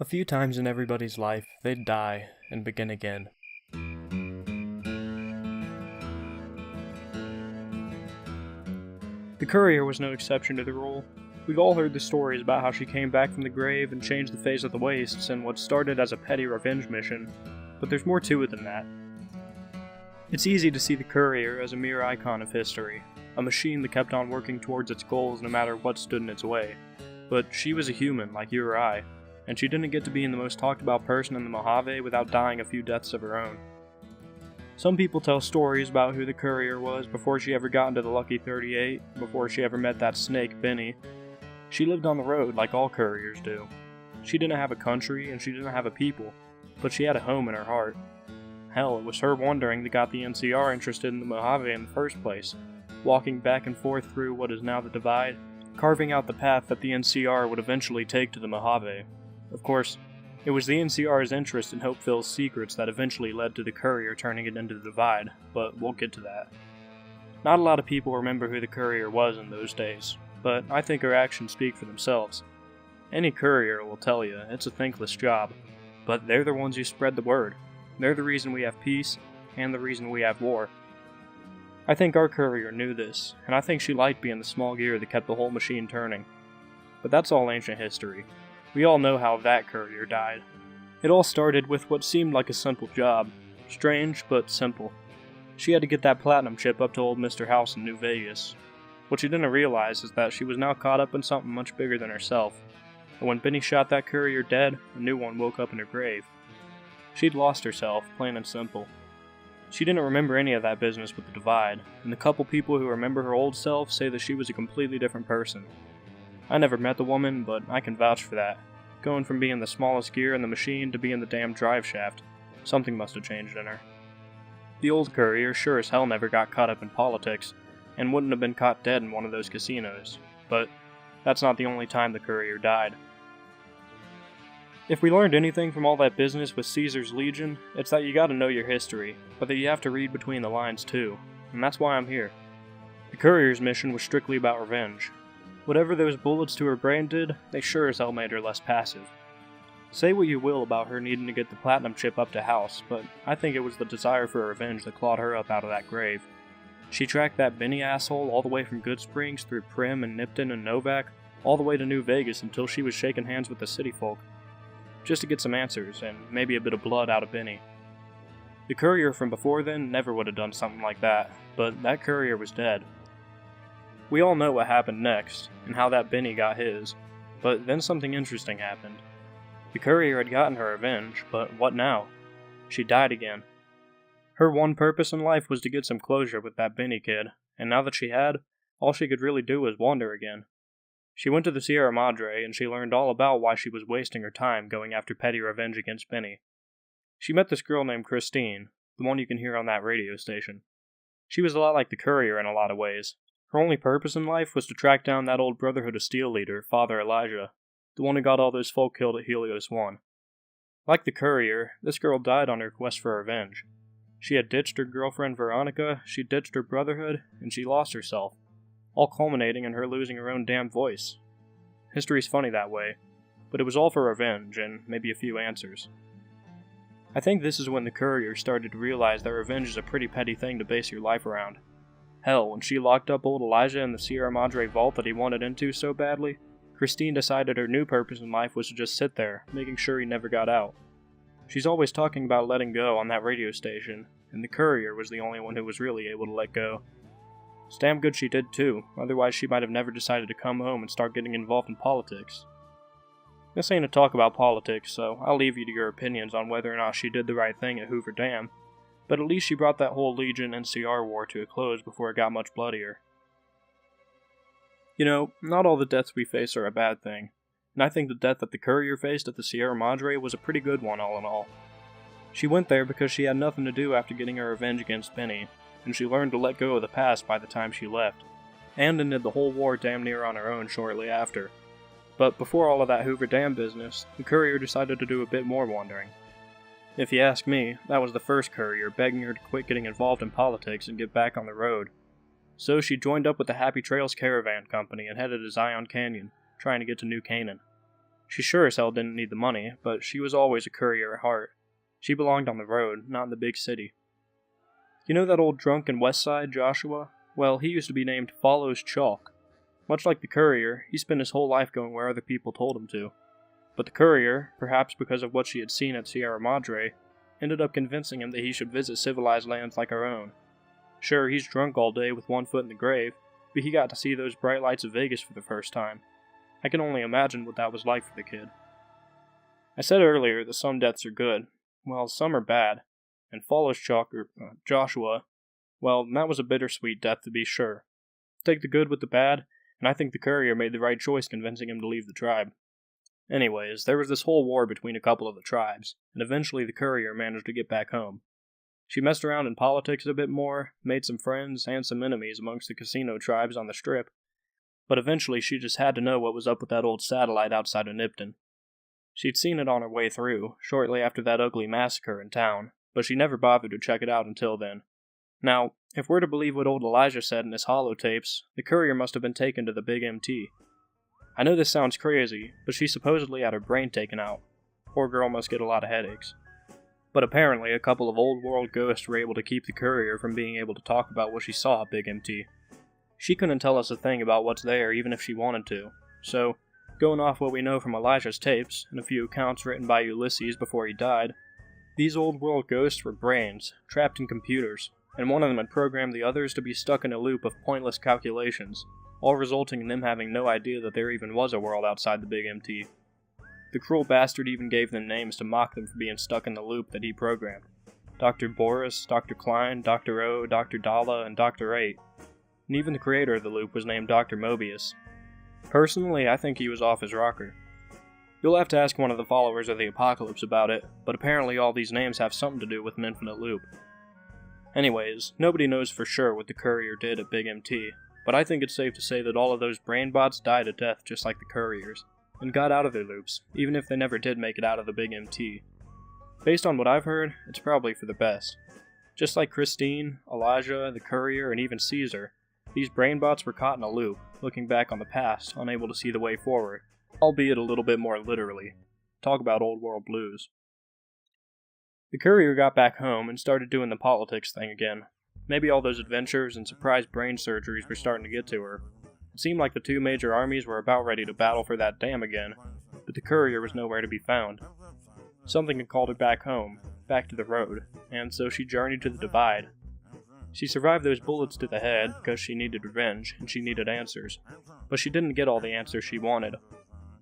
A few times in everybody's life, they'd die and begin again. The Courier was no exception to the rule. We've all heard the stories about how she came back from the grave and changed the face of the wastes in what started as a petty revenge mission, but there's more to it than that. It's easy to see the Courier as a mere icon of history, a machine that kept on working towards its goals no matter what stood in its way, but she was a human like you or I, and she didn't get to be the most talked about person in the Mojave without dying a few deaths of her own. Some people tell stories about who the Courier was before she ever got into the Lucky 38, before she ever met that snake, Benny. She lived on the road like all couriers do. She didn't have a country and she didn't have a people, but she had a home in her heart. Hell, it was her wandering that got the NCR interested in the Mojave in the first place, walking back and forth through what is now the Divide, carving out the path that the NCR would eventually take to the Mojave. Of course, it was the NCR's interest in Hopeville's secrets that eventually led to the Courier turning it into the Divide, but we'll get to that. Not a lot of people remember who the Courier was in those days, but I think her actions speak for themselves. Any courier will tell you it's a thankless job, but they're the ones who spread the word. They're the reason we have peace, and the reason we have war. I think our courier knew this, and I think she liked being the small gear that kept the whole machine turning. But that's all ancient history. We all know how that courier died. It all started with what seemed like a simple job. Strange, but simple. She had to get that platinum chip up to old Mr. House in New Vegas. What she didn't realize is that she was now caught up in something much bigger than herself. And when Benny shot that courier dead, a new one woke up in her grave. She'd lost herself, plain and simple. She didn't remember any of that business with the Divide, and the couple people who remember her old self say that she was a completely different person. I never met the woman, but I can vouch for that. Going from being the smallest gear in the machine to being the damn drive shaft, something must have changed in her. The old courier sure as hell never got caught up in politics, and wouldn't have been caught dead in one of those casinos, but that's not the only time the courier died. If we learned anything from all that business with Caesar's Legion, it's that you gotta know your history, but that you have to read between the lines too, and that's why I'm here. The courier's mission was strictly about revenge. Whatever those bullets to her brain did, they sure as hell made her less passive. Say what you will about her needing to get the platinum chip up to House, but I think it was the desire for revenge that clawed her up out of that grave. She tracked that Benny asshole all the way from Good Springs through Primm and Nipton and Novak, all the way to New Vegas until she was shaking hands with the city folk. Just to get some answers, and maybe a bit of blood out of Benny. The courier from before then never would have done something like that, but that courier was dead. We all know what happened next, and how that Benny got his, but then something interesting happened. The courier had gotten her revenge, but what now? She died again. Her one purpose in life was to get some closure with that Benny kid, and now that she had, all she could really do was wander again. She went to the Sierra Madre, and she learned all about why she was wasting her time going after petty revenge against Benny. She met this girl named Christine, the one you can hear on that radio station. She was a lot like the courier in a lot of ways. Her only purpose in life was to track down that old Brotherhood of Steel leader, Father Elijah, the one who got all those folk killed at Helios 1. Like the courier, this girl died on her quest for revenge. She had ditched her girlfriend Veronica, she ditched her Brotherhood, and she lost herself, all culminating in her losing her own damn voice. History's funny that way, but it was all for revenge, and maybe a few answers. I think this is when the courier started to realize that revenge is a pretty petty thing to base your life around. Hell, when she locked up old Elijah in the Sierra Madre vault that he wanted into so badly, Christine decided her new purpose in life was to just sit there, making sure he never got out. She's always talking about letting go on that radio station, and the courier was the only one who was really able to let go. It's damn good she did too, otherwise she might have never decided to come home and start getting involved in politics. This ain't a talk about politics, so I'll leave you to your opinions on whether or not she did the right thing at Hoover Dam, but at least she brought that whole Legion NCR war to a close before it got much bloodier. You know, not all the deaths we face are a bad thing, and I think the death that the courier faced at the Sierra Madre was a pretty good one all in all. She went there because she had nothing to do after getting her revenge against Benny, and she learned to let go of the past by the time she left, and ended the whole war damn near on her own shortly after. But before all of that Hoover Dam business, the courier decided to do a bit more wandering. If you ask me, that was the first courier begging her to quit getting involved in politics and get back on the road. So she joined up with the Happy Trails Caravan Company and headed to Zion Canyon, trying to get to New Canaan. She sure as hell didn't need the money, but she was always a courier at heart. She belonged on the road, not in the big city. You know that old drunk in West Side, Joshua? Well, he used to be named Follows Chalk. Much like the courier, he spent his whole life going where other people told him to. But the courier, perhaps because of what she had seen at Sierra Madre, ended up convincing him that he should visit civilized lands like our own. Sure, he's drunk all day with one foot in the grave, but he got to see those bright lights of Vegas for the first time. I can only imagine what that was like for the kid. I said earlier that some deaths are good. Well, some are bad. And Follows Chalk, Joshua, well, that was a bittersweet death to be sure. Take the good with the bad, and I think the courier made the right choice convincing him to leave the tribe. Anyways, there was this whole war between a couple of the tribes, and eventually the courier managed to get back home. She messed around in politics a bit more, made some friends and some enemies amongst the casino tribes on the Strip, but eventually she just had to know what was up with that old satellite outside of Nipton. She'd seen it on her way through, shortly after that ugly massacre in town, but she never bothered to check it out until then. Now, if we're to believe what old Elijah said in his holotapes, the courier must have been taken to the Big MT. I know this sounds crazy, but she supposedly had her brain taken out. Poor girl must get a lot of headaches. But apparently, a couple of old world ghosts were able to keep the courier from being able to talk about what she saw at Big MT. She couldn't tell us a thing about what's there even if she wanted to, so, going off what we know from Elijah's tapes, and a few accounts written by Ulysses before he died, these old world ghosts were brains, trapped in computers, and one of them had programmed the others to be stuck in a loop of pointless calculations, all resulting in them having no idea that there even was a world outside the Big MT. The cruel bastard even gave them names to mock them for being stuck in the loop that he programmed. Dr. Boris, Dr. Klein, Dr. O, Dr. Dalla, and Dr. 8. And even the creator of the loop was named Dr. Mobius. Personally, I think he was off his rocker. You'll have to ask one of the followers of the Apocalypse about it, but apparently all these names have something to do with an infinite loop. Anyways, nobody knows for sure what the courier did at Big MT, but I think it's safe to say that all of those brain bots died a death just like the couriers, and got out of their loops, even if they never did make it out of the Big MT. Based on what I've heard, it's probably for the best. Just like Christine, Elijah, the courier, and even Caesar, these brain bots were caught in a loop, looking back on the past, unable to see the way forward, albeit a little bit more literally. Talk about old world blues. The courier got back home and started doing the politics thing again. Maybe all those adventures and surprise brain surgeries were starting to get to her. It seemed like the two major armies were about ready to battle for that dam again, but the courier was nowhere to be found. Something had called her back home, back to the road, and so she journeyed to the Divide. She survived those bullets to the head because she needed revenge and she needed answers, but she didn't get all the answers she wanted.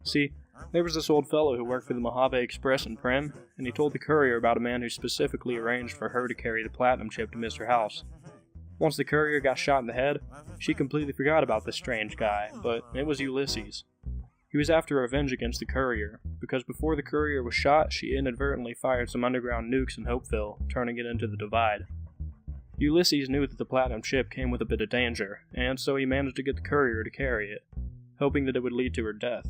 See, there was this old fellow who worked for the Mojave Express in Prem, and he told the courier about a man who specifically arranged for her to carry the platinum chip to Mr. House. Once the courier got shot in the head, she completely forgot about this strange guy, but it was Ulysses. He was after revenge against the courier, because before the courier was shot, she inadvertently fired some underground nukes in Hopeville, turning it into the Divide. Ulysses knew that the platinum chip came with a bit of danger, and so he managed to get the courier to carry it, hoping that it would lead to her death.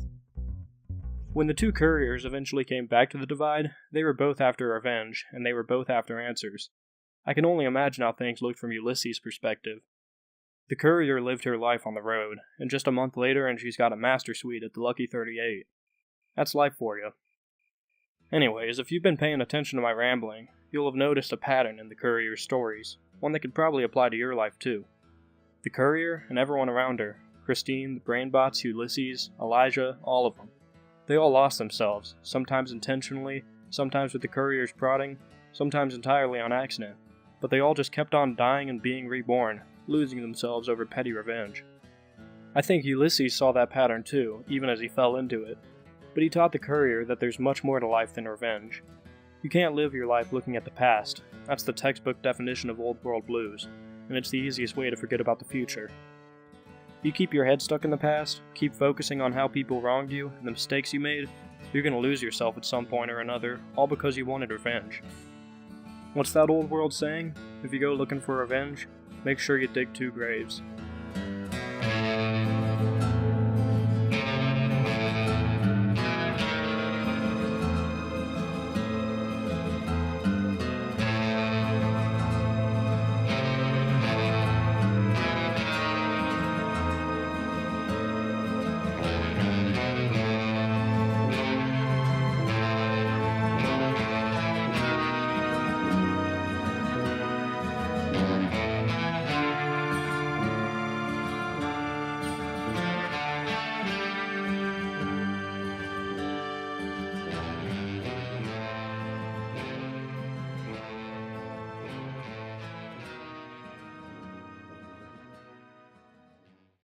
When the two couriers eventually came back to the Divide, they were both after revenge, and they were both after answers. I can only imagine how things looked from Ulysses' perspective. The courier lived her life on the road, and just a month later and she's got a master suite at the Lucky 38. That's life for you. Anyways, if you've been paying attention to my rambling, you'll have noticed a pattern in the courier's stories, one that could probably apply to your life too. The courier and everyone around her, Christine, the Brainbots, Ulysses, Elijah, all of them. They all lost themselves, sometimes intentionally, sometimes with the courier's prodding, sometimes entirely on accident, but they all just kept on dying and being reborn, losing themselves over petty revenge. I think Ulysses saw that pattern too, even as he fell into it, but he taught the courier that there's much more to life than revenge. You can't live your life looking at the past. That's the textbook definition of old world blues, and it's the easiest way to forget about the future. If you keep your head stuck in the past, keep focusing on how people wronged you and the mistakes you made, you're going to lose yourself at some point or another, all because you wanted revenge. What's that old world saying? If you go looking for revenge, make sure you dig 2 graves.